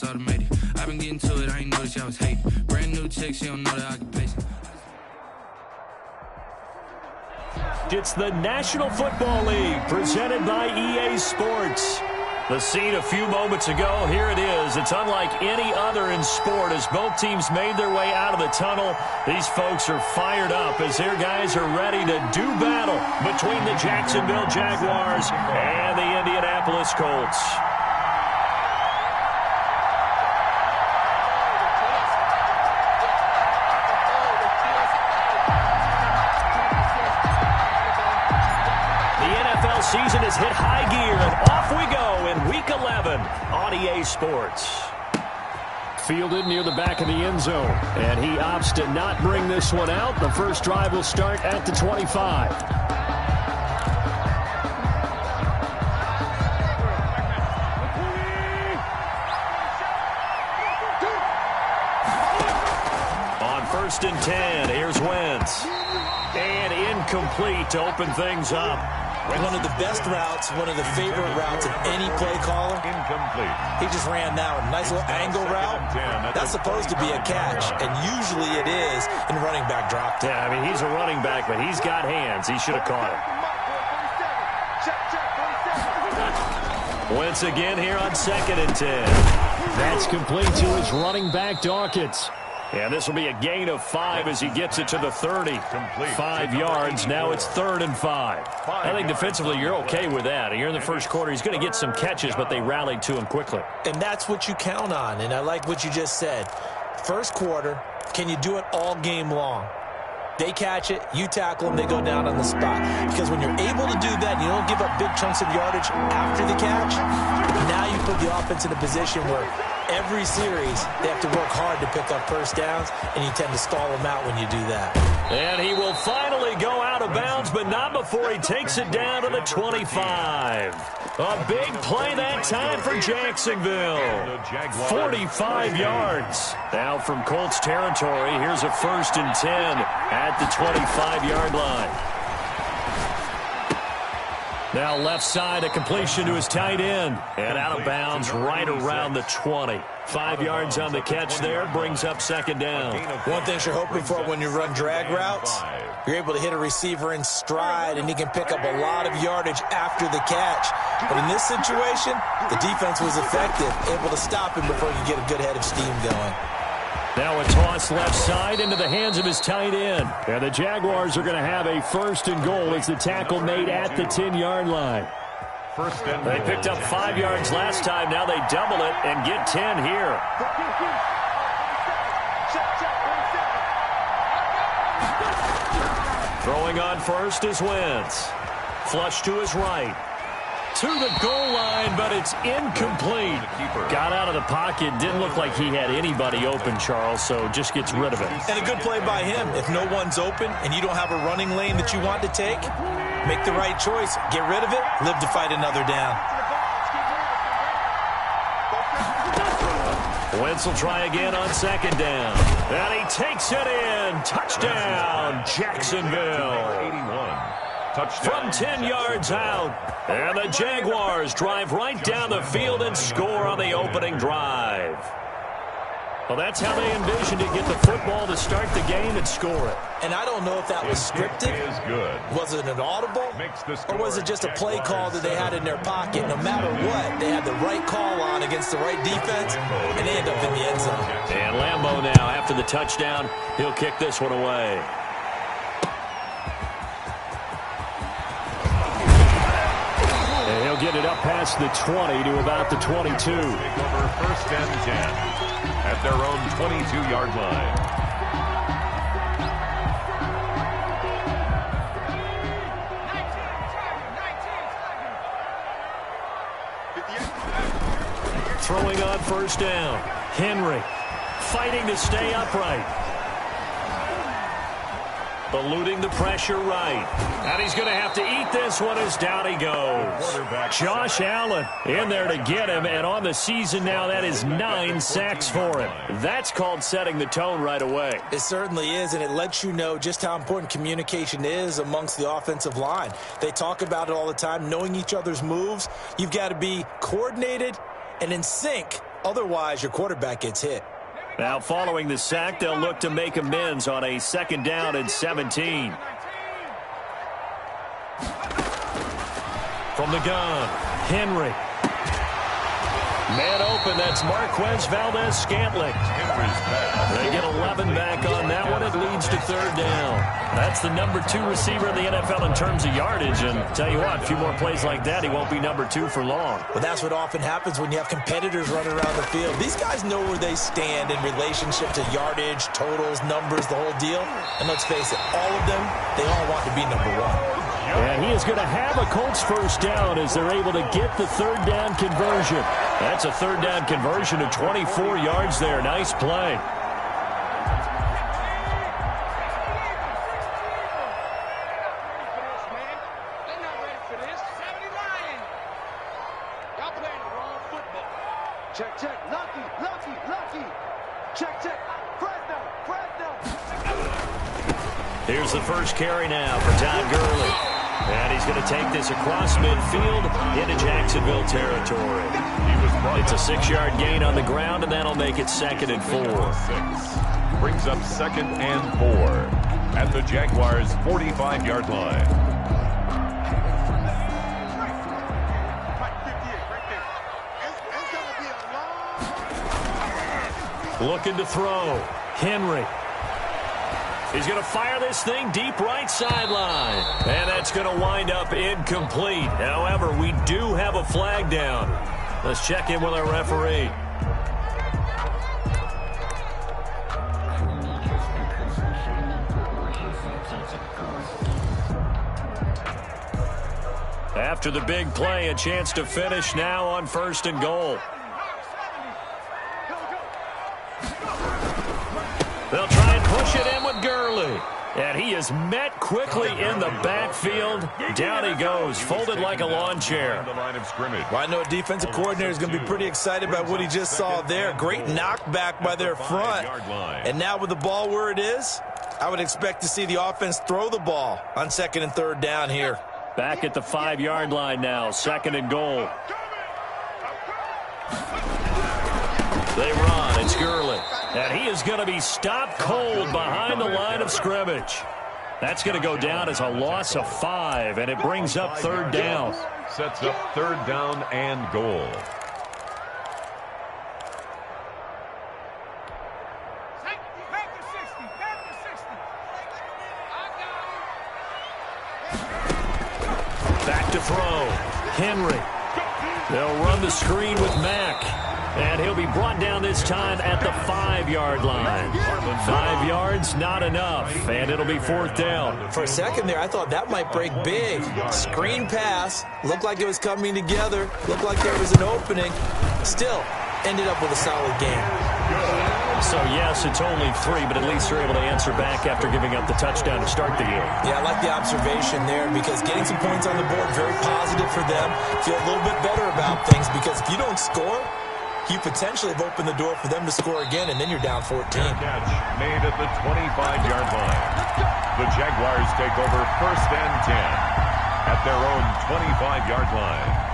it's automated. I've been getting to it, I ain't noticed y'all was hating. Brand new chick, she don't know the occupation. It's the National Football League presented by EA Sports. The scene a few moments ago, here it is. It's unlike any other in sport as both teams made their way out of the tunnel. These folks are fired up as their guys are ready to do battle between the Jacksonville Jaguars and the Indianapolis Colts. Season has hit high gear, and off we go in Week 11 on EA Sports. Fielded near the back of the end zone, and he opts to not bring this one out. The first drive will start at the 25. On 1st and 10, here's Wentz. And incomplete to open things up. One of the best routes, one of the favorite routes of any play caller. Incomplete. He just ran that one. Nice little angle route. That's supposed to be a catch, and usually it is in running back drop. Yeah, I mean, he's a running back, but he's got hands. He should have caught it. Once again here on 2nd and 10. That's complete to his running back, Dawkins. And this will be a gain of 5 as he gets it to the 30. 5 yards. Now it's 3rd and 5. I think defensively you're okay with that. Here in the first quarter, he's going to get some catches, but they rallied to him quickly. And that's what you count on, and I like what you just said. First quarter, can you do it all game long? They catch it, you tackle them, they go down on the spot. Because when you're able to do that, and you don't give up big chunks of yardage after the catch, now you put the offense in a position where every series they have to work hard to pick up first downs, and you tend to stall them out when you do that. And he will finally go out of bounds, but not before he takes it down to the 25. A big play that time for Jacksonville. 45 yards. Now from Colts territory, here's a 1st and 10 at the 25-yard line. Now left side, a completion to his tight end. And out of bounds right around the 20. 5 yards on the catch there, brings up 2nd down. One thing you're hoping for when you run drag routes, you're able to hit a receiver in stride, and he can pick up a lot of yardage after the catch. But in this situation, the defense was effective, able to stop him before you get a good head of steam going. Now a toss left side into the hands of his tight end. And the Jaguars are going to have a 1st and goal as the tackle made at the 10-yard line. They picked up 5 yards last time. Now they double it and get 10 here. Throwing on first is Wentz. Flush to his right. To the goal line, but it's incomplete. Got out of the pocket. Didn't look like he had anybody open, Charles, so just gets rid of it. And a good play by him. If no one's open and you don't have a running lane that you want to take, make the right choice. Get rid of it. Live to fight another down. Wentz will try again on 2nd down. And he takes it in. Touchdown, Jacksonville. 81. From 10 yards out. And the Jaguars drive right down the field and score on the opening drive. Well, that's how they envisioned to get the football to start the game and score it. And I don't know if that was scripted. Was it an audible? Or was it just a play call that they had in their pocket? No matter what, they had the right call on against the right defense, and they end up in the end zone. And Lambeau now, after the touchdown, he'll kick this one away. And he'll get it up past the 20 to about the 22. Take over 1st and 10 at their own 22-yard line. Throwing on 1st down. Henry fighting to stay upright. Eluding the pressure right. And he's going to have to eat this one as down he goes. Josh Allen in there to get him. And on the season now, that is 9 sacks for him. That's called setting the tone right away. It certainly is, and it lets you know just how important communication is amongst the offensive line. They talk about it all the time, knowing each other's moves. You've got to be coordinated and in sync Otherwise, your quarterback gets hit. Now, following the sack, they'll look to make amends on a 2nd down and 17. From the gun, Henry. Man open, that's Marquez Valdez-Scantling. They get 11 back on that one. It leads to 3rd down. That's the number 2 receiver in the NFL in terms of yardage. And tell you what, a few more plays like that, he won't be number 2 for long. Well, that's what often happens when you have competitors running around the field. These guys know where they stand in relationship to yardage, totals, numbers, the whole deal. And let's face it, all of them, they all want to be number 1. And he is going to have a Colts 1st down as they're able to get the 3rd down conversion. That's a 3rd down conversion of 24 yards there. Nice play. Check, check, lucky. Check, check, Fresno. Here's the 1st carry now for Todd Gurley. And he's going to take this across midfield into Jacksonville territory. It's a 6-yard gain on the ground, and that'll make it 2nd and 4. Brings up 2nd and 4 at the Jaguars' 45-yard line. Looking to throw. Henry. He's going to fire this thing deep right sideline. And that's going to wind up incomplete. However, we do have a flag down. Let's check in with our referee. After the big play, a chance to finish now on 1st and goal. They'll try and push it in with Gurley. And he is met quickly in the backfield. Down he goes, folded like a lawn chair. Well, I know a defensive coordinator is going to be pretty excited about what he just saw there. Great knockback by their front. And now with the ball where it is, I would expect to see the offense throw the ball on 2nd and 3rd down here. Back at the 5-yard line now, 2nd and goal. They run, it's Gurley. And he is going to be stopped cold behind the line of scrimmage. That's going to go down as a loss of 5, and it brings up 3rd down. Sets up 3rd down and goal. Back to throw. Henry. They'll run the screen with Mack. And he'll be brought down this time at the 5-yard line. 5 yards, not enough. And it'll be 4th down. For a second there, I thought that might break big. Screen pass. Looked like it was coming together. Looked like there was an opening. Still, ended up with a solid game. So, yes, it's only 3, but at least they're able to answer back after giving up the touchdown to start the game. Yeah, I like the observation there because getting some points on the board, very positive for them. Feel a little bit better about things because if you don't score, you potentially have opened the door for them to score again, and then you're down 14. Catch made at the 25-yard line. The Jaguars take over 1st and 10 at their own 25-yard line.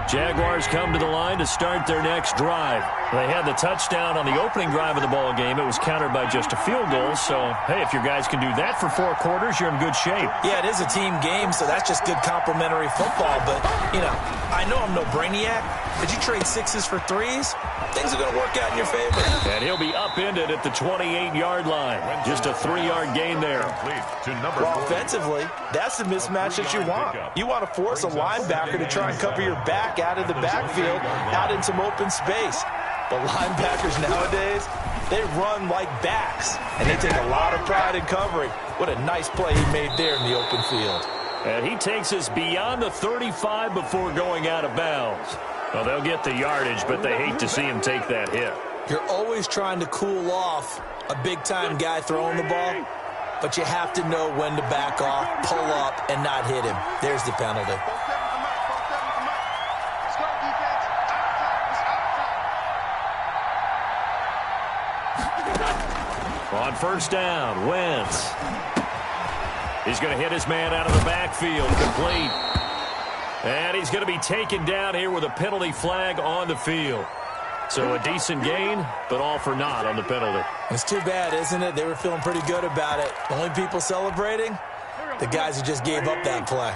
Jaguars come to the line to start their next drive. They had the touchdown on the opening drive of the ball game. It was countered by just a field goal. So, hey, if your guys can do that for 4 quarters, you're in good shape. Yeah, it is a team game, so that's just good complimentary football. But, you know, I know I'm no brainiac, but you trade 6s for 3s, things are going to work out in your favor. And he'll be upended at the 28-yard line. Just a 3-yard gain there. Well, offensively, that's the mismatch that you want. You want to force a linebacker to try and cover your back out of the backfield, out in some open space. But linebackers nowadays, they run like backs, and they take a lot of pride in covering. What a nice play he made there in the open field. And he takes us beyond the 35 before going out of bounds. Well, they'll get the yardage, but they hate to see him take that hit. You're always trying to cool off a big-time guy throwing the ball, but you have to know when to back off, pull up, and not hit him. There's the penalty. On 1st down, Wentz. He's going to hit his man out of the backfield, complete. And he's going to be taken down here with a penalty flag on the field. So a decent gain, but all for naught on the penalty. It's too bad, isn't it? They were feeling pretty good about it. The only people celebrating, the guys who just gave up that play.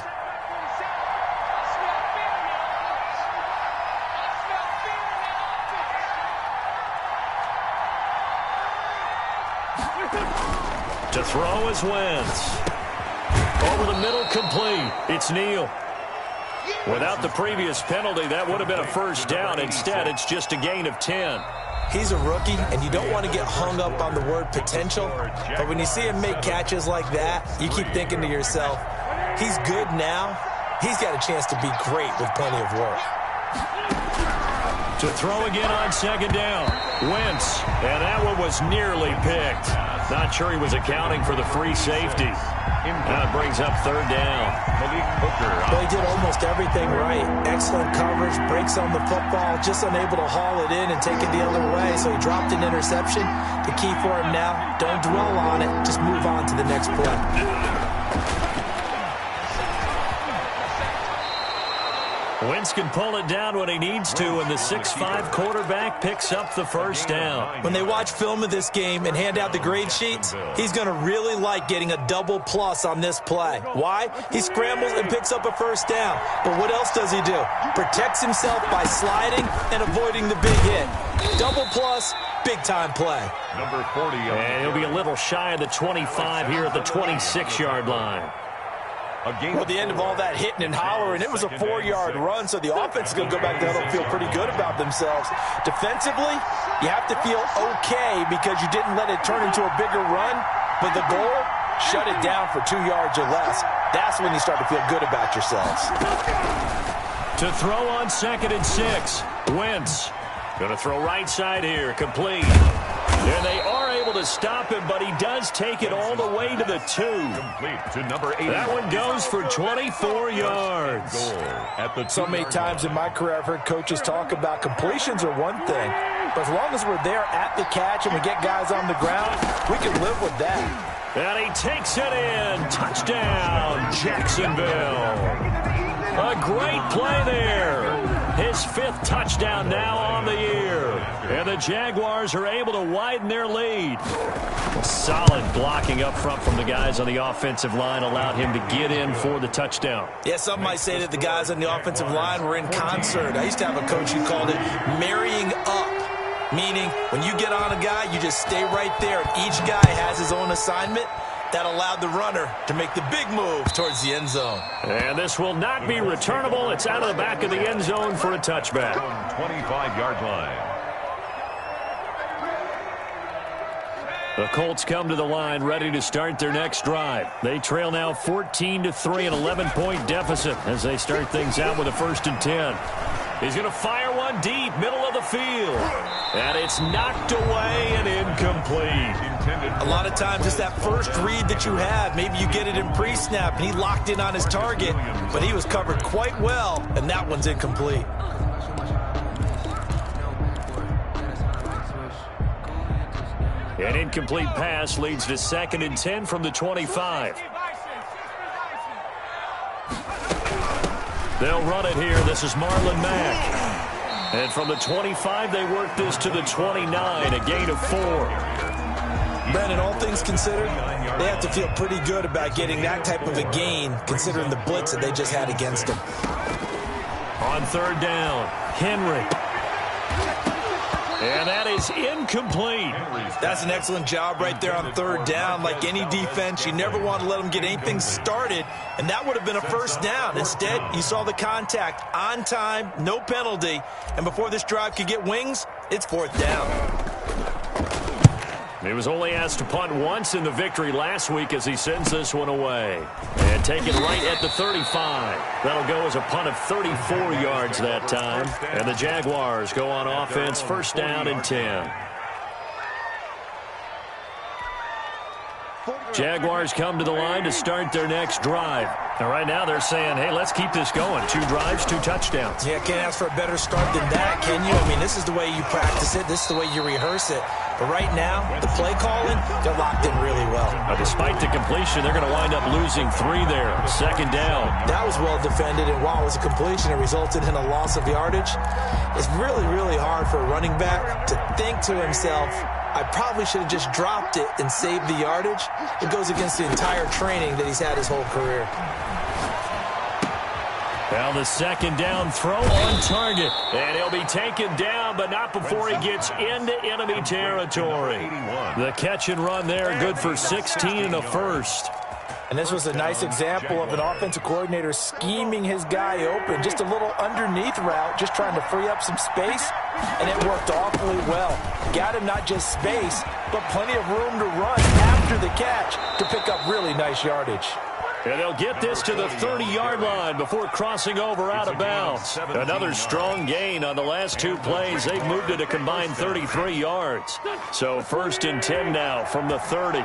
To throw is Wentz. Over the middle, complete. It's Neal. Without the previous penalty, that would have been a first down. Instead, it's just a gain of 10. He's a rookie, and you don't want to get hung up on the word potential. But when you see him make catches like that, you keep thinking to yourself, he's good now. He's got a chance to be great with plenty of work. To throw again on second down. Wentz, and that one was nearly picked. Not sure he was accounting for the free safety. That brings up third down. Well, he did almost everything right. Excellent coverage, breaks on the football, just unable to haul it in and take it the other way, so he dropped an interception. The key for him now, don't dwell on it, just move on to the next play. Wentz can pull it down when he needs to, and the 6'5" quarterback picks up the first down. When they watch film of this game and hand out the grade sheets, he's going to really like getting a double plus on this play. Why? He scrambles and picks up a first down. But what else does he do? Protects himself by sliding and avoiding the big hit. Double plus, big-time play. Number 40. And he'll be a little shy of the 25 here at the 26-yard line. Well, the end of all that hitting and hollering, it was a 4-yard run, so the offense is going to go back there and feel pretty good about themselves. Defensively, you have to feel okay because you didn't let it turn into a bigger run, but the goal, shut it down for 2 yards or less. That's when you start to feel good about yourselves. To throw on 2nd and 6, Wentz. Going to throw right side here, complete. And they are able to stop him, but he does take it all the way to the 2. Complete to number 8. That one goes for 24 yards. So many times in my career, I've heard coaches talk about completions are one thing, but as long as we're there at the catch and we get guys on the ground, we can live with that. And he takes it in. Touchdown, Jacksonville. A great play there. His 5th touchdown now on the year. And the Jaguars are able to widen their lead. Solid blocking up front from the guys on the offensive line allowed him to get in for the touchdown. Yeah, some might say that the guys on the offensive line were in concert. I used to have a coach who called it marrying up, meaning when you get on a guy, you just stay right there. Each guy has his own assignment. That allowed the runner to make the big move towards the end zone. And this will not be returnable. It's out of the back of the end zone for a touchback. 25-yard line. The Colts come to the line ready to start their next drive. They trail now 14-3, an 11-point deficit as they start things out with a 1st and 10. He's going to fire one deep, middle of the field. And it's knocked away and incomplete. A lot of times it's that first read that you have. Maybe you get it in pre-snap, and he locked in on his target, but he was covered quite well, and that one's incomplete. An incomplete pass leads to 2nd and 10 from the 25. They'll run it here. This is Marlon Mack. And from the 25, they work this to the 29, a gain of 4. Brandon, all things considered, they have to feel pretty good about getting that type of a gain, considering the blitz that they just had against them. On 3rd down, Henry. And that is incomplete. That's an excellent job right there on 3rd down. Like any defense, you never want to let them get anything started, and that would have been a first down. Instead, you saw the contact on time, no penalty, and before this drive could get wings, it's 4th down. He was only asked to punt once in the victory last week as he sends this one away. And take it right at the 35. That'll go as a punt of 34 yards that time. And the Jaguars go on offense, 1st down and 10. Jaguars come to the line to start their next drive. And right now they're saying, hey, let's keep this going. 2 drives, 2 touchdowns. Yeah, can't ask for a better start than that, can you? I mean, this is the way you practice it. This is the way you rehearse it. But right now, the play calling, they're locked in really well. Despite the completion, they're going to wind up losing 3 there. Second down. That was well defended, and while it was a completion, it resulted in a loss of yardage. It's really, really hard for a running back to think to himself, I probably should have just dropped it and saved the yardage. It goes against the entire training that he's had his whole career. Now the second down throw on target. And he'll be taken down, but not before he gets into enemy territory. The catch and run there, good for 16 and a first. And this was a nice example of an offensive coordinator scheming his guy open. Just a little underneath route, just trying to free up some space. And it worked awfully well. Got him not just space, but plenty of room to run after the catch to pick up really nice yardage. And they'll get this to the 30-yard line before crossing over out of bounds. Another strong gain on the last 2 plays. They've moved it a combined 33 yards. So 1st and 10 now from the 30.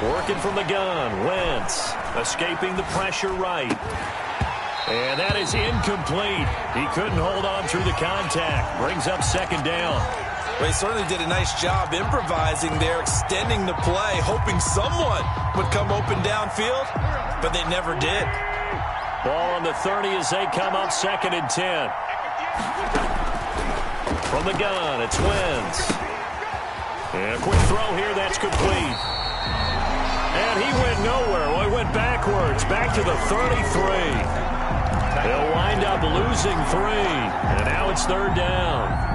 Working from the gun, Wentz escaping the pressure right. And that is incomplete. He couldn't hold on through the contact. Brings up second down. Well, he certainly did a nice job improvising there, extending the play, hoping someone would come open downfield, but they never did. Ball on the 30 as they come up 2nd and 10. From the gun, it's Wentz. And a quick throw here, that's complete. And he went nowhere. Well, he went backwards, back to the 33. They'll wind up losing 3, and now it's 3rd down.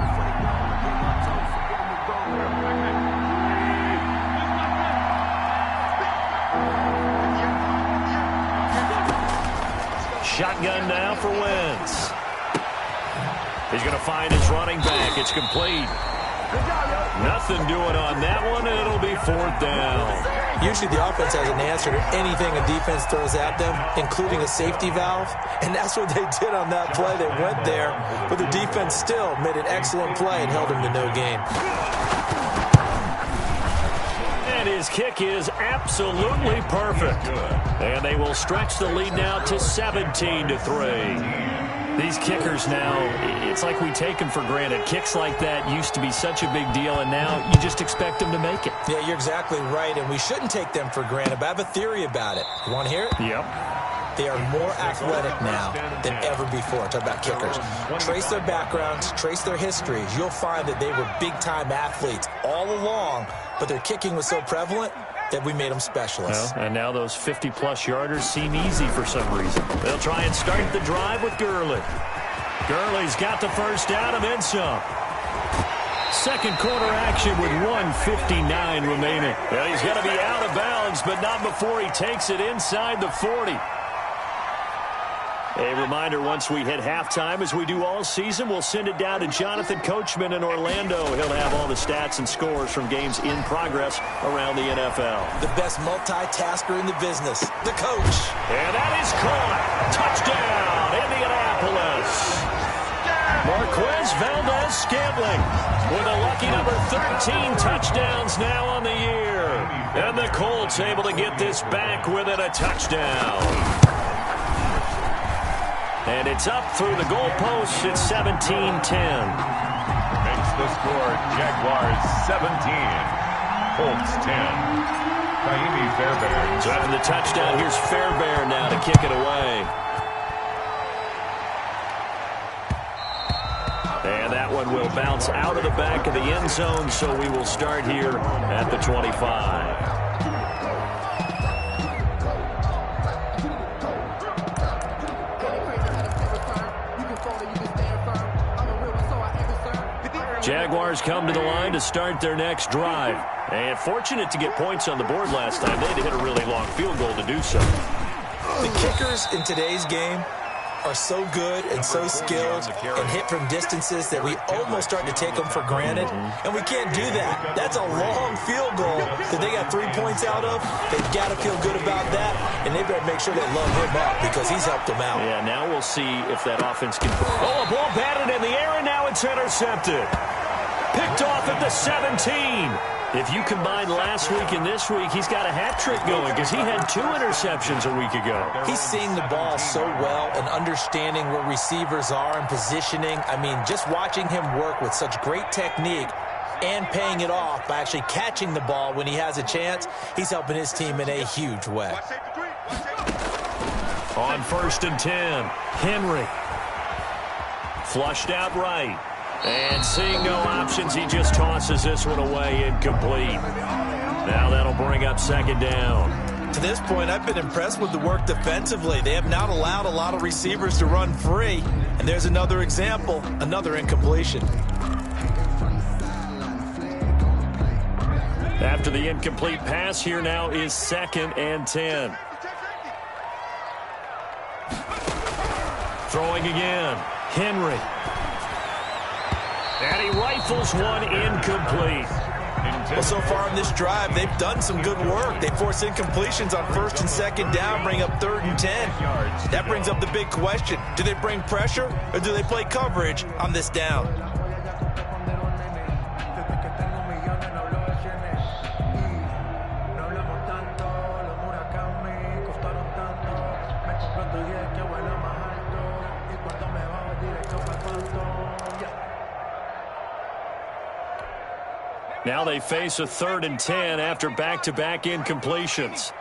Shotgun now for Wentz. He's going to find his running back. It's complete. Nothing doing on that one, and it'll be 4th down. Usually the offense has an answer to anything a defense throws at them, including a safety valve, and that's what they did on that play. They went there, but the defense still made an excellent play and held them to no gain. And his kick is absolutely perfect. And they will stretch the lead now to 17-3. These kickers now, it's like we take them for granted. Kicks like that used to be such a big deal, and now you just expect them to make it. Yeah, you're exactly right, and we shouldn't take them for granted, but I have a theory about it. You want to hear it? Yep. They are more athletic now than ever before. Talk about kickers. Trace their backgrounds, trace their histories. You'll find that they were big-time athletes all along, but their kicking was so prevalent that we made them specialists. Well, and now those 50-plus yarders seem easy for some reason. They'll try and start the drive with Gurley. Gurley's got the first down and then some. Second quarter action with 1:59 remaining. Well, he's going to be out of bounds, but not before he takes it inside the 40. A reminder, once we hit halftime, as we do all season, we'll send it down to Jonathan Coachman in Orlando. He'll have all the stats and scores from games in progress around the NFL. The best multitasker in the business, the coach. And that is caught. Touchdown, Indianapolis. Marquez Valdez-Scantling with a lucky number 13 touchdowns now on the year. And the Colts able to get this back within a touchdown. And it's up through the goalposts. It's 17-10. Makes the score Jaguars 17, Colts 10. Naimi Fairbairn. So after the touchdown, here's Fairbairn now to kick it away. And that one will bounce out of the back of the end zone, so we will start here at the 25. Jaguars come to the line to start their next drive. And fortunate to get points on the board last time. They had to hit a really long field goal to do so. The kickers in today's game are so good and so skilled and hit from distances that we almost start to take them for granted. And we can't do that. That's a long field goal that they got 3 points out of. They've got to feel good about that, and they better make sure they love him up because he's helped them out. Yeah, now we'll see if that offense can... Oh, a ball batted in the air, and now it's intercepted. Picked off at the 17. If you combine last week and this week, he's got a hat trick going because he had 2 interceptions a week ago. He's seeing the ball so well and understanding where receivers are and positioning. I mean, just watching him work with such great technique and paying it off by actually catching the ball when he has a chance, he's helping his team in a huge way. On 1st and 10, Henry. Flushed out right. And seeing no options, he just tosses this one away, incomplete. Now that'll bring up 2nd down. To this point, I've been impressed with the work defensively. They have not allowed a lot of receivers to run free. And there's another example, another incompletion. After the incomplete pass, here now is 2nd and 10. Throwing again, Henry. And he rifles one incomplete. Well, so far on this drive, they've done some good work. They force incompletions on 1st and 2nd down, bring up 3rd and 10. That brings up the big question. Do they bring pressure or do they play coverage on this down? Now they face a 3rd and 10 after back-to-back incompletions.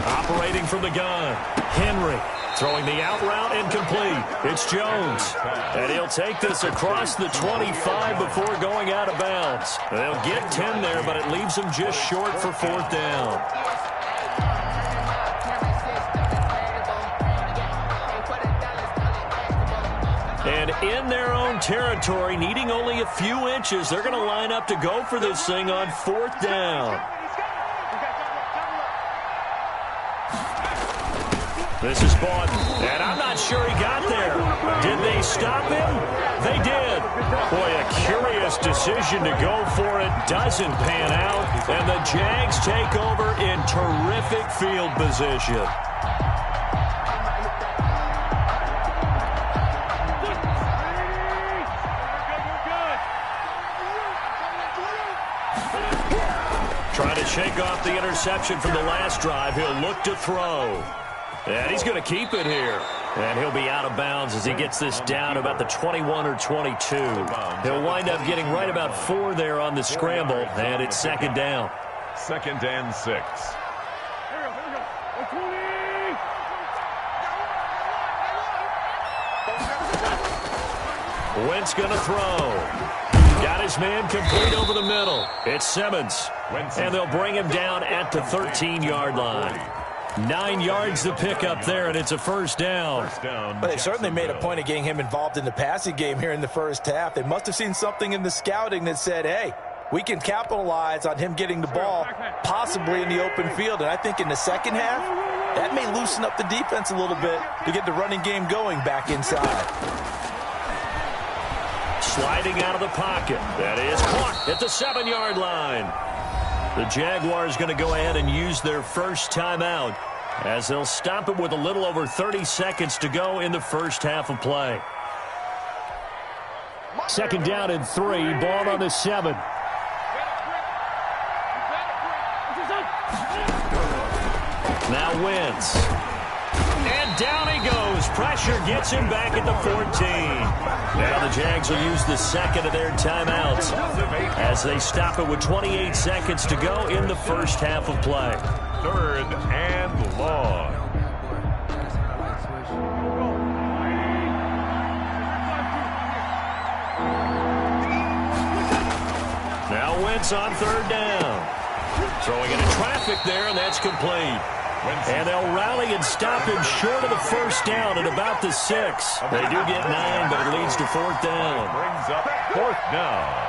Operating from the gun, Henry throwing the out route incomplete. It's Jones, and he'll take this across the 25 before going out of bounds. They'll get 10 there, but it leaves them just short for 4th down. And in their own territory, needing only a few inches, they're going to line up to go for this thing on 4th down. This is Bawden, and I'm not sure he got there. Did they stop him? They did. Boy, a curious decision to go for it. Doesn't pan out, and the Jags take over in terrific field position. Trying to shake off the interception from the last drive. He'll look to throw. And he's going to keep it here. And he'll be out of bounds as he gets this down about the 21 or 22. He'll wind up getting right about 4 there on the scramble. And it's 2nd down. 2nd and 6. Wentz going to throw. Got his man complete over the middle. It's Simmons. And they'll bring him down at the 13-yard line. 9 yards to pick up there, and it's a 1st down. But they've certainly made a point of getting him involved in the passing game here in the 1st half. They must have seen something in the scouting that said, hey, we can capitalize on him getting the ball possibly in the open field. And I think in the 2nd half, that may loosen up the defense a little bit to get the running game going back inside. Sliding out of the pocket. That is caught at the 7-yard line. The Jaguars going to go ahead and use their first timeout as they'll stop it with a little over 30 seconds to go in the 1st half of play. 2nd down and 3. Ball on the 7. Now Wentz. And down he goes. Pressure gets him back at the 14. Now the Jags will use the 2nd of their timeouts as they stop it with 28 seconds to go in the 1st half of play. 3rd and long. Now Wentz on 3rd down. Throwing into traffic there, and that's complete. And they'll rally and stop him short of the 1st down at about the 6. They do get 9, but it leads to 4th down. Brings up 4th down.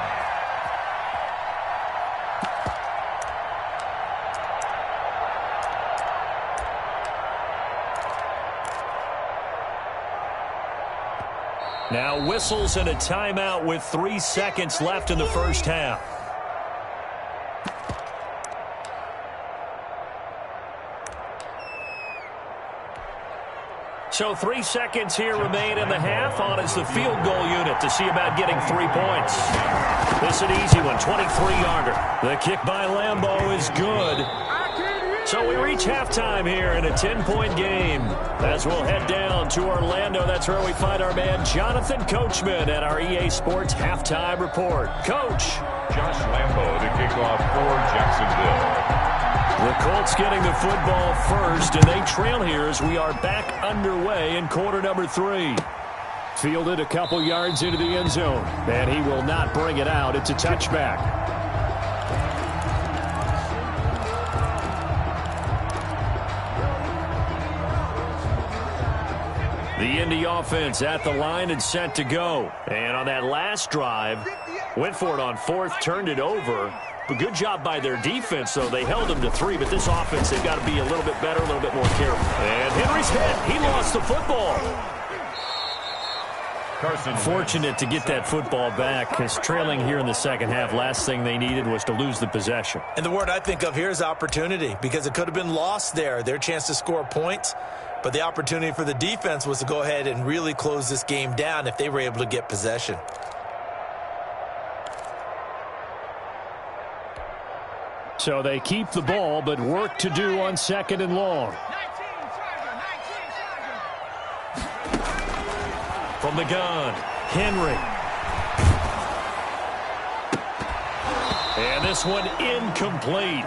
Now whistles and a timeout with 3 seconds left in the 1st half. So 3 seconds here remain in the half. On is the field goal unit to see about getting 3 points. This is an easy one, 23-yarder. The kick by Lambeau is good. So we reach halftime here in a 10-point game. As we'll head down to Orlando, that's where we find our man Jonathan Coachman at our EA Sports Halftime Report. Coach. Josh Lambeau to kick off for Jacksonville. The Colts getting the football first, and they trail here as we are back underway in quarter number 3. Fielded a couple yards into the end zone, and he will not bring it out. It's a touchback. The Indy offense at the line and set to go. And on that last drive, went for it on 4th, turned it over. But good job by their defense, though. They held them to 3, but this offense, they've got to be a little bit better, a little bit more careful. And Henry's hit. He lost the football. Fortunate to get that football back, because trailing here in the second half, last thing they needed was to lose the possession. And the word I think of here is opportunity, because it could have been lost there, their chance to score points. But the opportunity for the defense was to go ahead and really close this game down if they were able to get possession. So they keep the ball, but work to do on 2nd and long. From the gun, Henry. And this one incomplete.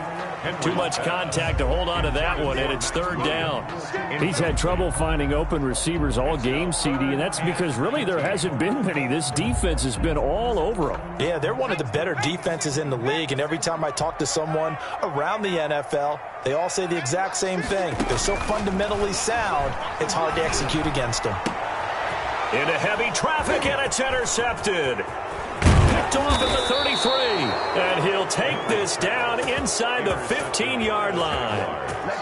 Too much contact to hold on to that one, and it's 3rd down. He's had trouble finding open receivers all game, CD, and that's because really there hasn't been many. This defense has been all over them. Yeah, they're one of the better defenses in the league, and every time I talk to someone around the NFL, they all say the exact same thing. They're so fundamentally sound, it's hard to execute against them. Into heavy traffic, and it's intercepted. Picked off at the 33, and he'll take this down inside the 15-yard line.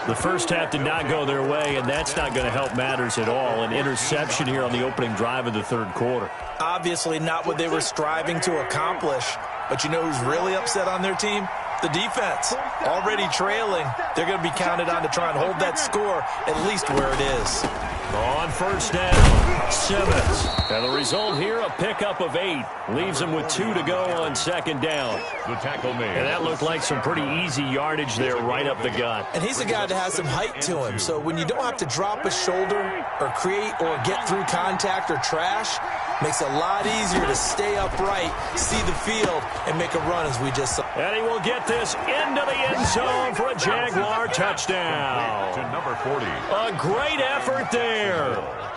The first half did not go their way, and that's not going to help matters at all. An interception here on the opening drive of the 3rd quarter. Obviously not what they were striving to accomplish, but you know who's really upset on their team? The defense. Already trailing, they're going to be counted on to try and hold that score at least where it is. On 1st down, Simmons. And the result here, a pickup of 8. Leaves him with 2 to go on 2nd down. The tackle made. And that looked like some pretty easy yardage there right up the gut. And he's a guy that has some height to him. So when you don't have to drop a shoulder or create or get through contact or trash, makes it a lot easier to stay upright, see the field, and make a run as we just saw. And he will get this into the end zone for a Jaguar touchdown. To number 40. A great effort there.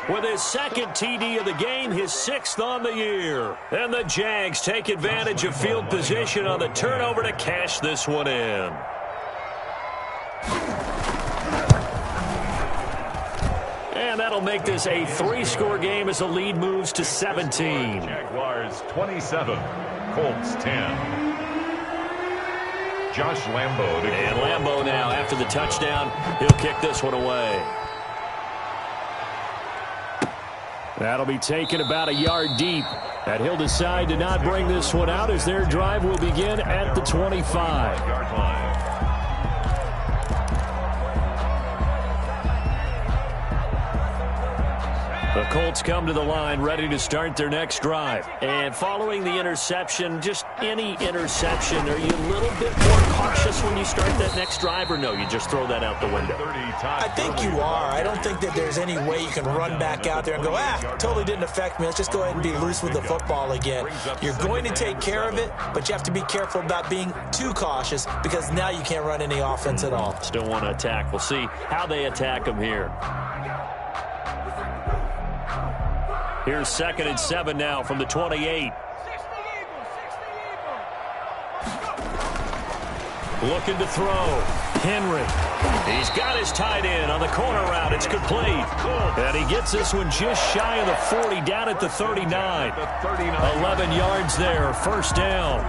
With his 2nd TD of the game, his 6th on the year. And the Jags take advantage of field position on the turnover to cash this one in. And that'll make this a 3-score game as the lead moves to 17. Jaguars 27, Colts 10. Josh Lambeau. And Lambeau now, after the touchdown, he'll kick this one away. That'll be taken about a yard deep. And he'll decide to not bring this one out as their drive will begin at the 25-yard line. The Colts come to the line ready to start their next drive. And following the interception, just any interception, are you a little bit more cautious when you start that next drive, or no, you just throw that out the window? I think you are. I don't think that there's any way you can run back out there and go, totally didn't affect me. Let's just go ahead and be loose with the football again. You're going to take care of it, but you have to be careful about being too cautious because now you can't run any offense at all. Still want to attack. We'll see how they attack them here. Here's 2nd and 7 now from the 28. Looking to throw. Henry. He's got his tight end on the corner route. It's complete. And he gets this one just shy of the 40, down at the 39. 11 yards there, 1st down.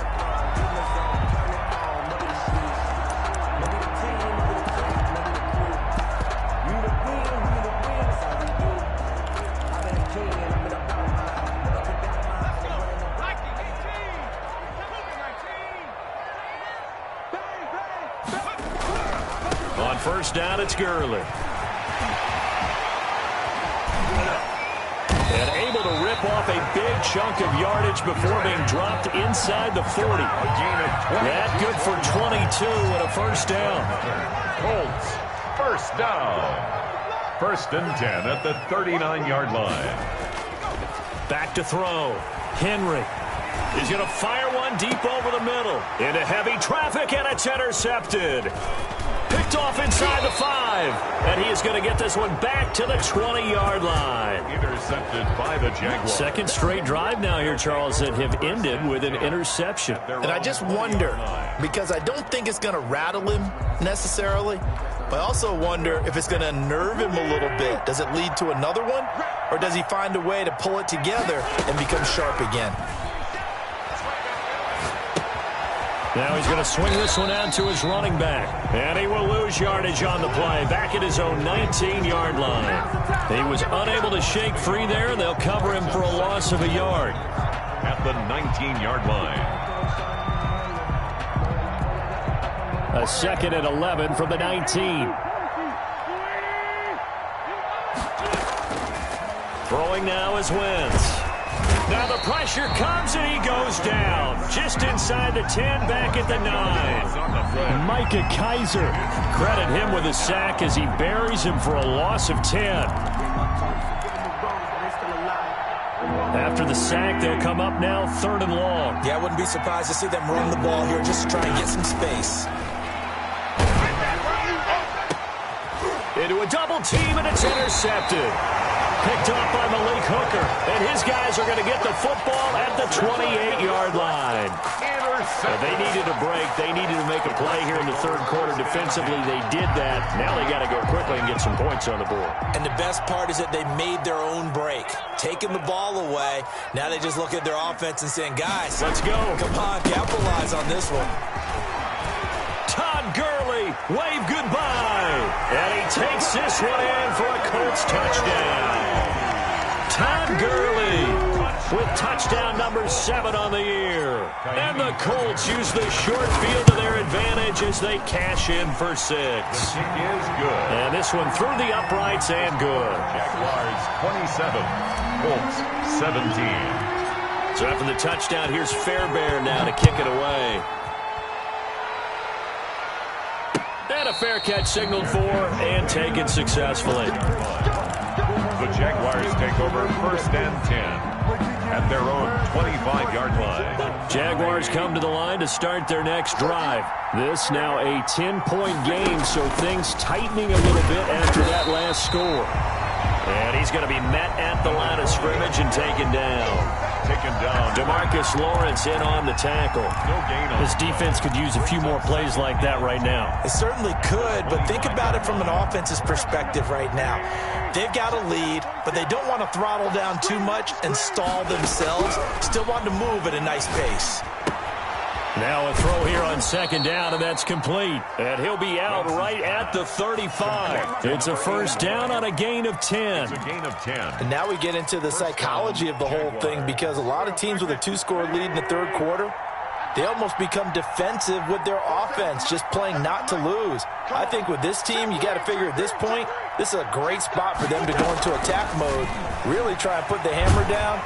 On 1st down, it's Gurley. chunk of yardage before being dropped inside the 40. That good for 22 and a first down. Colts, first down. 1st and 10 at the 39-yard line. Back to throw. Henry. He's going to fire one deep over the middle. Into heavy traffic, and it's intercepted. Picked off inside the 5. And he is going to get this one back to the 20-yard line. Intercepted by the Jaguars. Second straight drive now here, Charles, that have ended with an interception. And I just wonder, because I don't think it's going to rattle him necessarily, but I also wonder if it's going to nerve him a little bit. Does it lead to another one? Or does he find a way to pull it together and become sharp again? Now he's going to swing this one out to his running back. And he will lose yardage on the play. Back at his own 19-yard line. He was unable to shake free there. They'll cover him for a loss of a yard. At the 19-yard line. A 2nd and 11 from the 19. Throwing now is Wentz. Now the pressure comes and he goes down. Just inside the 10, back at the 9. Micah Kaiser. Credit him with a sack as he buries him for a loss of 10. After the sack, they'll come up now 3rd and long. Yeah, I wouldn't be surprised to see them run the ball here just to try and get some space. Into a double team, and it's intercepted. Picked up by Malik Hooker, and his guys are going to get the football at the 28-yard line. They needed a break. They needed to make a play here in the 3rd quarter defensively. They did that. Now they got to go quickly and get some points on the board. And the best part is that they made their own break. Taking the ball away. Now they just look at their offense and saying, guys, let's go. Come on, capitalize on this one. Todd Gurley, wave goodbye. And he takes this one in for a Colts touchdown. Todd Gurley with touchdown number 7 on the year. And the Colts use the short field to their advantage as they cash in for 6. The kick is good. And this one through the uprights and good. Jaguars 27, Colts 17. So after the touchdown, here's Fairbairn now to kick it away. And a fair catch signaled for and taken successfully. The Jaguars take over 1st and 10 at their own 25-yard line. Jaguars come to the line to start their next drive. This now a 10-point game, so things tightening a little bit after that last score. And he's going to be met at the line of scrimmage and taken down. DeMarcus Lawrence in on the tackle. No gain on. This defense could use a few more plays like that right now. It certainly could, but think about it from an offense's perspective right now. They've got a lead, but they don't want to throttle down too much and stall themselves. Still want to move at a nice pace. Now a throw here on 2nd down, and that's complete. And he'll be out right at the 35. It's a first down on a gain of 10. It's a gain of 10. And now we get into the psychology of the whole thing, because a lot of teams with a 2-score lead in the 3rd quarter, they almost become defensive with their offense, just playing not to lose. I think with this team, you got to figure at this point, this is a great spot for them to go into attack mode, really try and put the hammer down.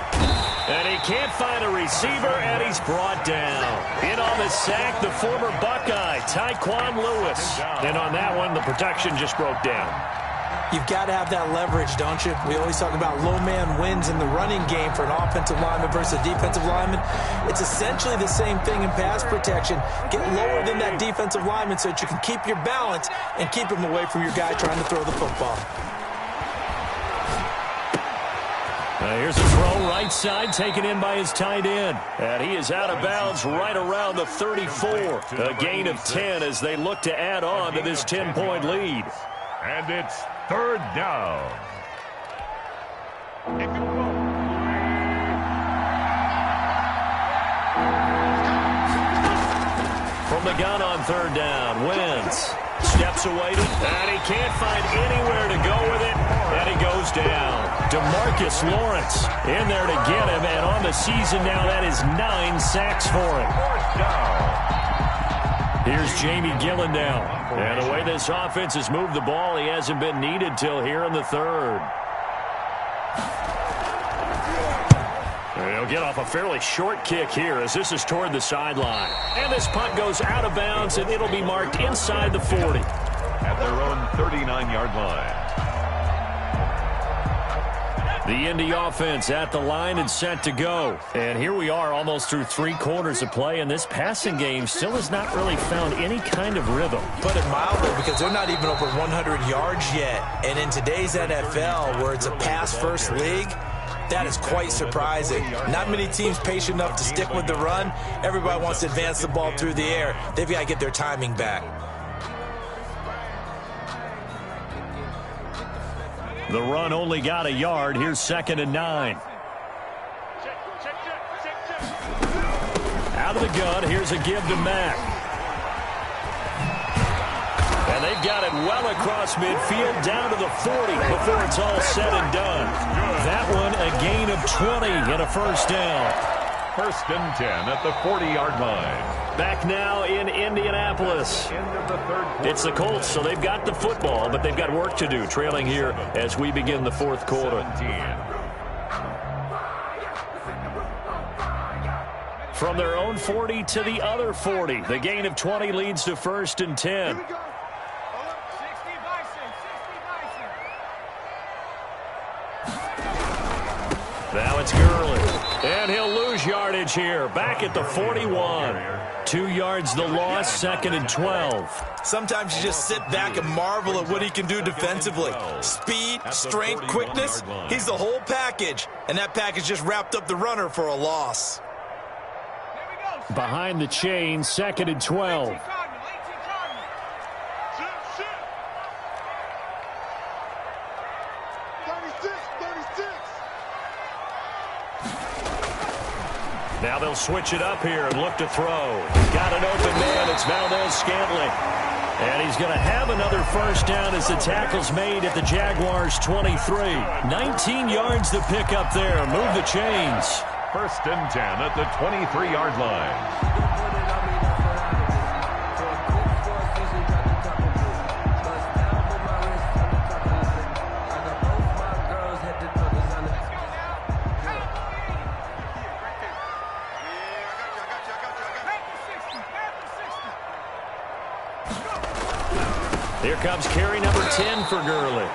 And he can't find a receiver, and he's brought down. In on the sack, the former Buckeye, Tyquan Lewis. And on that one, the protection just broke down. You've got to have that leverage, don't you? We always talk about low man wins in the running game for an offensive lineman versus a defensive lineman. It's essentially the same thing in pass protection. Get lower than that defensive lineman so that you can keep your balance and keep him away from your guy trying to throw the football. Here's a throw right side taken in by his tight end. And he is out of bounds right around the 34. A gain of 10 as they look to add on to this 10-point lead. And it's 3rd down. From the gun on 3rd down, Wentz steps away, and he can't find anywhere to go with it, and he goes down. DeMarcus Lawrence in there to get him, and on the season now, that is 9 sacks for him. 4th down. Here's Jamie Gillen now. And the way this offense has moved the ball, he hasn't been needed till here in the 3rd. They'll get off a fairly short kick here as this is toward the sideline. And this punt goes out of bounds, and it'll be marked inside the 40. At their own 39-yard line. The Indy offense at the line and set to go. And here we are almost through 3 quarters of play, and this passing game still has not really found any kind of rhythm. Put it mildly, because they're not even over 100 yards yet. And in today's NFL, where it's a pass-first league, that is quite surprising. Not many teams patient enough to stick with the run. Everybody wants to advance the ball through the air. They've got to get their timing back. The run only got a yard. Here's 2nd and 9. Out of the gun, here's a give to Mack. And they've got it well across midfield, down to the 40 before it's all said and done. That one, a gain of 20 and a first down. 1st and 10 at the 40-yard line. Back now in Indianapolis. It's the Colts, so they've got the football, but they've got work to do, trailing here as we begin the 4th quarter. 17. From their own 40 to the other 40. The gain of 20 leads to 1st and 10. Now it's Gurley. And he'll lose yardage here. Back at the 41. 2 yards the loss, 2nd and 12. Sometimes you just sit back and marvel at what he can do defensively. Speed, strength, quickness. He's the whole package. And that package just wrapped up the runner for a loss. Behind the chain, 2nd and 12. Now they'll switch it up here and look to throw. Got an open man. It's Valdez-Scantling. And he's going to have another first down as the tackle's made at the Jaguars' 23. 19 yards to pick up there. Move the chains. 1st and 10 at the 23-yard line. Here comes carry number 10 for Gurley.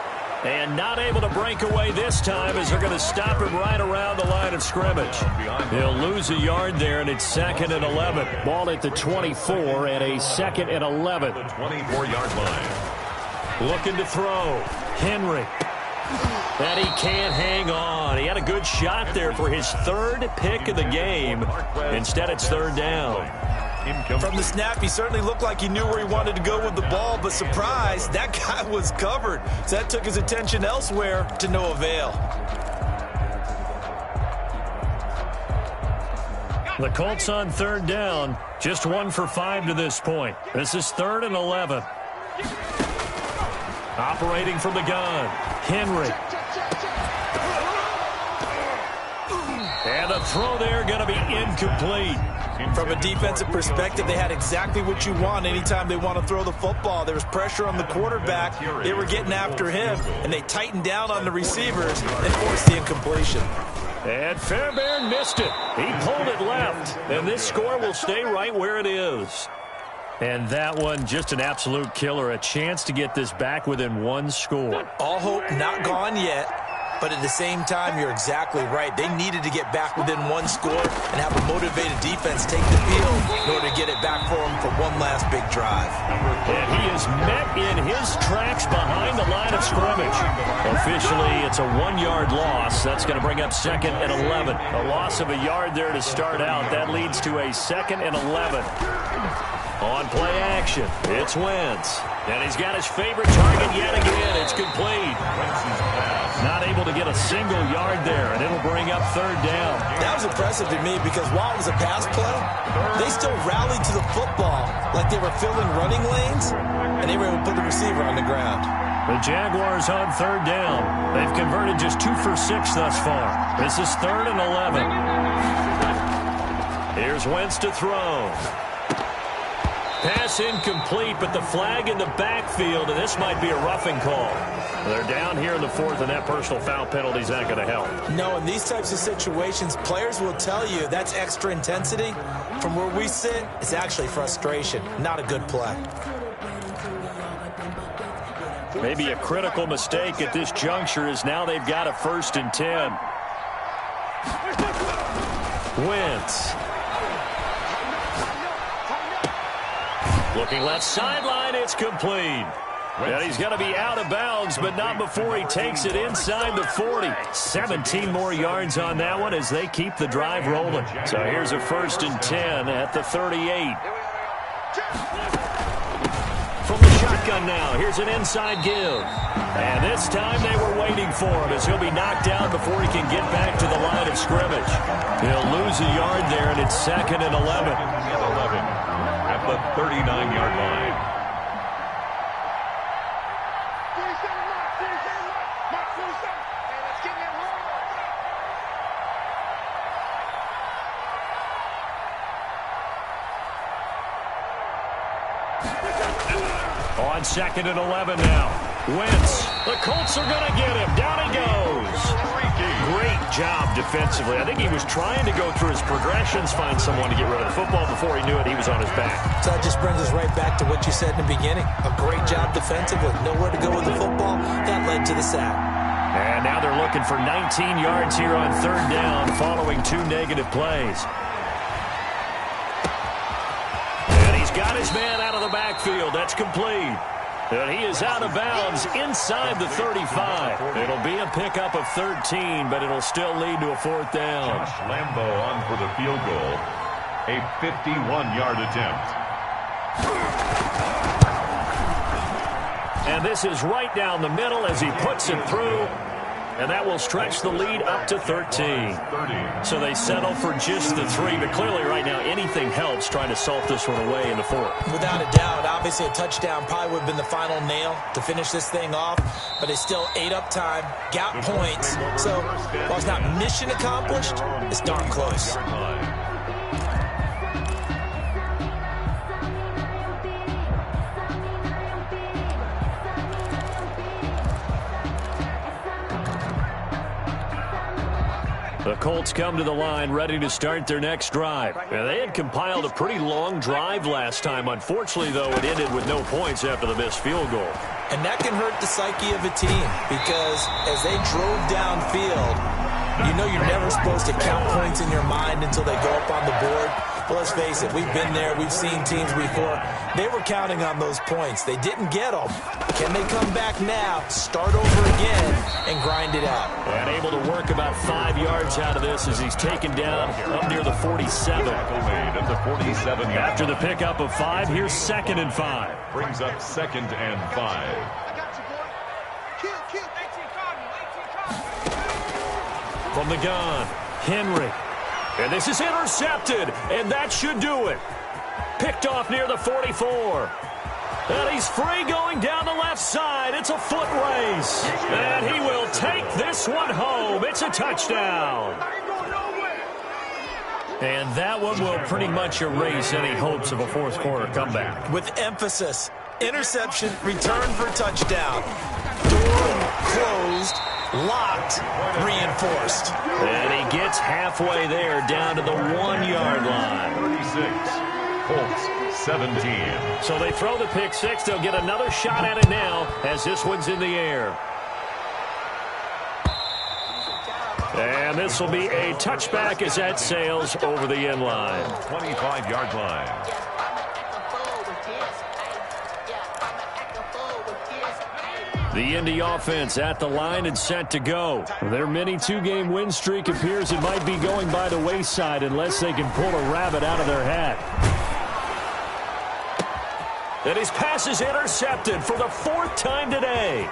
And not able to break away this time as they're going to stop him right around the line of scrimmage. He'll lose a yard there, and it's 2nd and 11. Ball at the 24 and a 2nd and 11. The 24-yard line. Looking to throw. Henry. And he can't hang on. He had a good shot there for his 3rd pick of the game. Instead, it's 3rd down. From the snap, he certainly looked like he knew where he wanted to go with the ball, but surprise, that guy was covered. So that took his attention elsewhere to no avail. The Colts on 3rd down, just 1 for 5 to this point. This is 3rd and 11. Operating from the gun, Henry. And the throw there going to be incomplete. From a defensive perspective, they had exactly what you want anytime they want to throw the football. There was pressure on the quarterback. They were getting after him, and they tightened down on the receivers and forced the incompletion. And Fairbairn missed it. He pulled it left, and this score will stay right where it is. And that one, just an absolute killer. A chance to get this back within 1 score. All hope not gone yet. But at the same time, you're exactly right. They needed to get back within 1 score and have a motivated defense take the field in order to get it back for them for one last big drive. And he is met in his tracks behind the line of scrimmage. Officially, it's a 1-yard loss. That's going to bring up 2nd and 11. A loss of a yard there to start out. That leads to a 2nd and 11. On play action, it's Wentz. And he's got his favorite target yet again. It's complete. Not able to get a single yard there, and it'll bring up 3rd down. That was impressive to me because while it was a pass play, they still rallied to the football like they were filling running lanes, and they were able to put the receiver on the ground. The Jaguars on 3rd down. They've converted just 2 for 6 thus far. This is 3rd and 11. Here's Wentz to throw. Pass incomplete, but the flag in the backfield, and this might be a roughing call. They're down here in the fourth, and that personal foul penalty is not going to help. No, in these types of situations, players will tell you that's extra intensity. From where we sit, it's actually frustration. Not a good play. Maybe a critical mistake at this juncture is now they've got a 1st and 10. Wentz. Looking left sideline, it's complete. And he's going to be out of bounds, but not before he takes it inside the 40. 17 more yards on that one as they keep the drive rolling. So here's a 1st and 10 at the 38. From the shotgun now, here's an inside give. And this time they were waiting for him as he'll be knocked down before he can get back to the line of scrimmage. He'll lose a yard there, and it's 2nd and 11. At the 39-yard line. On 2nd and 11 now. Wentz. The Colts are going to get him. Down he goes. Great job defensively. I think he was trying to go through his progressions, find someone to get rid of the football. Before he knew it, he was on his back. So that just brings us right back to what you said in the beginning. A great job defensively. Nowhere to go with the football. That led to the sack. And now they're looking for 19 yards here on 3rd down following 2 negative plays. And he's got his man out of the backfield. That's complete. And he is out of bounds inside the 35. It'll be a pickup of 13, but it'll still lead to a 4th down. Josh Lambo on for the field goal. A 51-yard attempt. And this is right down the middle as he puts it through. And that will stretch the lead up to 13. So they settle for just the 3. But clearly right now anything helps trying to salt this one away in the 4th. Without a doubt, obviously a touchdown probably would have been the final nail to finish this thing off. But they still ate up time, got points. So while it's not mission accomplished, it's darn close. The Colts come to the line ready to start their next drive. And they had compiled a pretty long drive last time. Unfortunately, though, it ended with no points after the missed field goal. And that can hurt the psyche of a team because as they drove downfield, you know you're never supposed to count points in your mind until they go up on the board. But let's face it, we've been there. We've seen teams before. They were counting on those points. They didn't get them. Can they come back now, start over again, and grind it out? And able to work about 5 yards out of this as he's taken down up near the 47. At the 47. After the pickup of 5, here's 2nd and 5. Brings up 2nd and 5. I got you, boy. Kill. From the gun, Henry. And this is intercepted, and that should do it. Picked off near the 44. And he's free going down the left side. It's a foot race. And he will take this one home. It's a touchdown. And that one will pretty much erase any hopes of a 4th quarter comeback. With emphasis, interception, return for touchdown. Door closed, locked, reinforced. And he gets halfway there down to the 1-yard line. 36. Colts 17. So they throw the pick 6. They'll get another shot at it now as this one's in the air. And this will be a touchback as that sails over the end line. 25-yard line. The Indy offense at the line and set to go. Their mini 2-game win streak appears it might be going by the wayside unless they can pull a rabbit out of their hat. And his pass is intercepted for the 4th time today.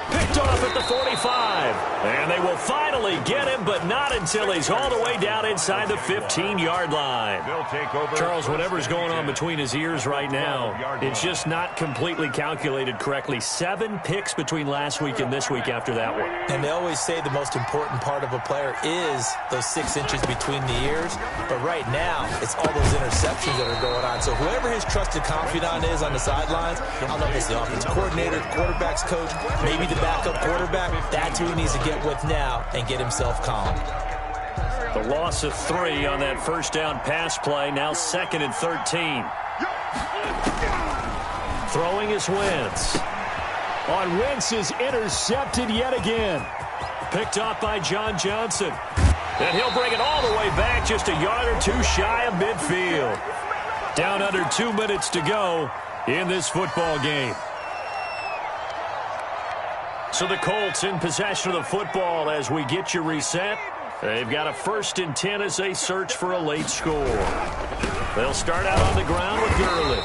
Picked off at the 45. And they will finally get him, but not until he's all the way down inside the 15-yard line. Charles, whatever's going on between his ears right now, it's just not completely calculated correctly. 7 picks between last week and this week after that one. And they always say the most important part of a player is those 6 inches between the ears. But right now, it's all those interceptions that are going on. So whoever his trusted confidant is on the sidelines, I don't know if it's the offensive coordinator, the quarterback's coach, maybe the backup quarterback, that's who he needs to get with now and get himself calm. The loss of 3 on that first down pass play, now 2nd and 13. Throwing is Wentz. On Wentz is intercepted yet again. Picked off by John Johnson. And he'll bring it all the way back, just a yard or 2 shy of midfield. Down under 2 minutes to go in this football game. So the Colts in possession of the football as we get you reset. They've got a 1st and 10 as they search for a late score. They'll start out on the ground with Gurley.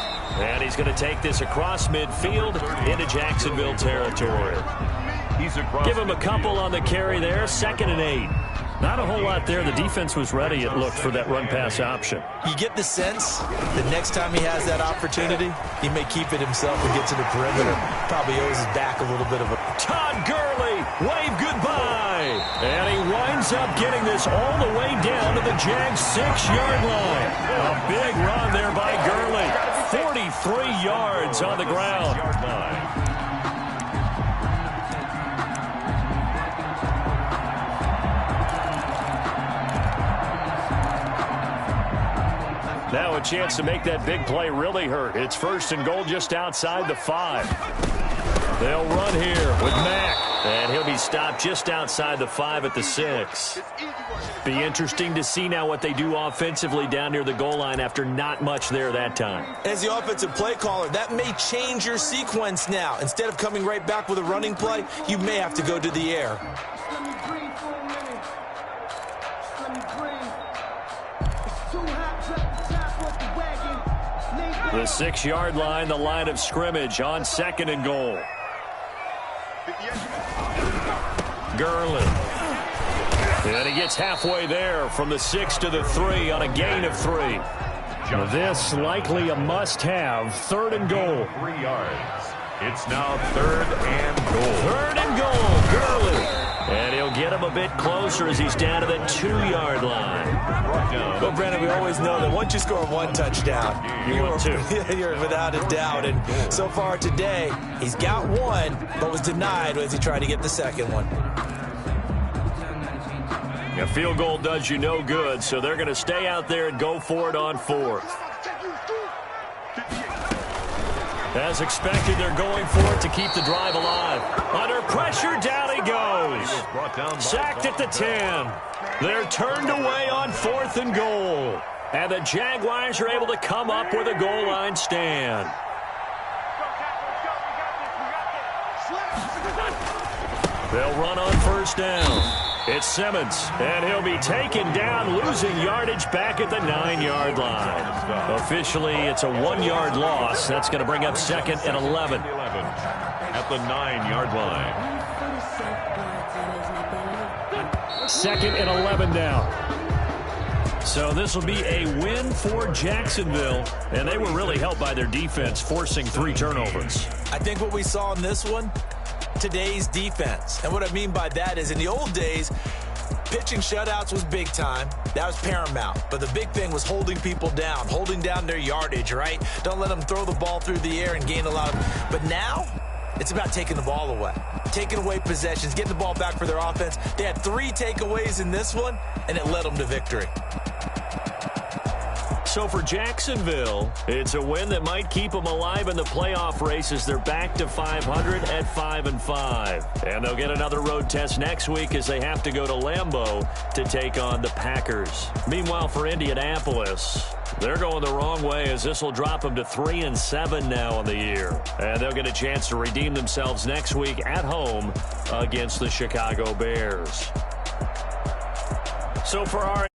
And he's going to take this across midfield into Jacksonville territory. Give him a couple on the carry there, 2nd and 8. Not a whole lot there. The defense was ready, it looked, for that run-pass option. You get the sense that next time he has that opportunity, he may keep it himself and get to the perimeter. Probably owes his back a little bit of a... Todd Gurley, wave goodbye. And he winds up getting this all the way down to the Jags' 6-yard line. A big run there by Gurley. 43 yards on the ground. Now a chance to make that big play really hurt. It's 1st and goal just outside the 5. They'll run here with Mack. And he'll be stopped just outside the 5 at the 6. Be interesting to see now what they do offensively down near the goal line after not much there that time. As the offensive play caller, that may change your sequence now. Instead of coming right back with a running play, you may have to go to the air. The 6-yard line, the line of scrimmage on 2nd and goal. Gurley. And he gets halfway there from the 6 to the 3 on a gain of 3. This likely a must-have. 3rd and goal. 3 yards. It's now 3rd and goal. 3rd and goal, Gurley. And he'll get him a bit closer as he's down to the 2-yard line. Well, Brandon, we always know that once you score 1 touchdown, you're without a doubt. And so far today, he's got 1, but was denied as he tried to get the 2nd one. A field goal does you no good, so they're going to stay out there and go for it on 4th. As expected, they're going for it to keep the drive alive. Under pressure, down he goes. Sacked at the 10. They're turned away on 4th and goal. And the Jaguars are able to come up with a goal line stand. They'll run on 1st down. It's Simmons, and he'll be taken down, losing yardage back at the 9-yard line. Officially, it's a 1-yard loss. That's going to bring up 2nd and 11. At the 9-yard line. 2nd and 11 now. So this will be a win for Jacksonville, and they were really helped by their defense, forcing 3 turnovers. I think what we saw in this one, today's defense. And what I mean by that is in the old days, pitching shutouts was big time. That was paramount. But the big thing was holding people down, holding down their yardage, right? Don't let them throw the ball through the air and gain a lot of... But now, it's about taking the ball away. Taking away possessions, getting the ball back for their offense. They had 3 takeaways in this one, and it led them to victory. So for Jacksonville, it's a win that might keep them alive in the playoff race as they're back to 500 at 5-5. And they'll get another road test next week as they have to go to Lambeau to take on the Packers. Meanwhile, for Indianapolis, they're going the wrong way as this will drop them to 3-7 now on the year. And they'll get a chance to redeem themselves next week at home against the Chicago Bears. So for our